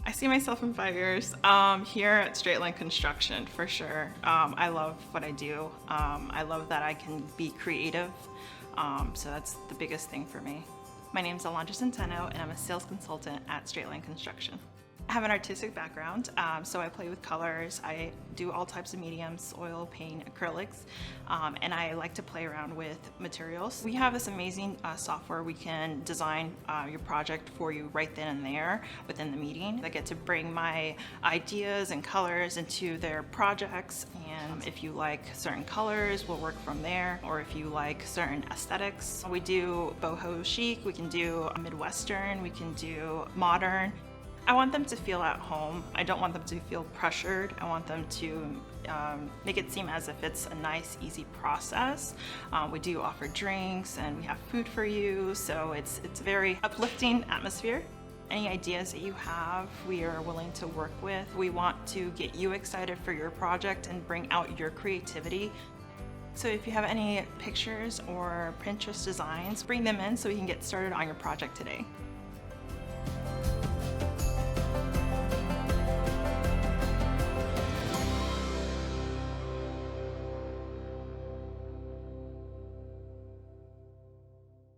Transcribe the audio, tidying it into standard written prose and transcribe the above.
I see myself in 5 years here at Straight Line Construction for sure. I love what I do. I love that I can be creative. So that's the biggest thing for me. My name is Alondra and I'm a sales consultant at Straight Line Construction. I have an artistic background, so I play with colors. I do all types of mediums, oil, paint, acrylics, and I like to play around with materials. We have this amazing software. We can design your project for you right then and there within the meeting. I get to bring my ideas and colors into their projects, and if you like certain colors, we'll work from there, or if you like certain aesthetics. We do boho chic, we can do Midwestern, we can do modern. I want them to feel at home. I don't want them to feel pressured. I want them to make it seem as if it's a nice, easy process. We do offer drinks and we have food for you, so it's a very uplifting atmosphere. Any ideas that you have, we are willing to work with. We want to get you excited for your project and bring out your creativity. So if you have any pictures or Pinterest designs, bring them in so we can get started on your project today.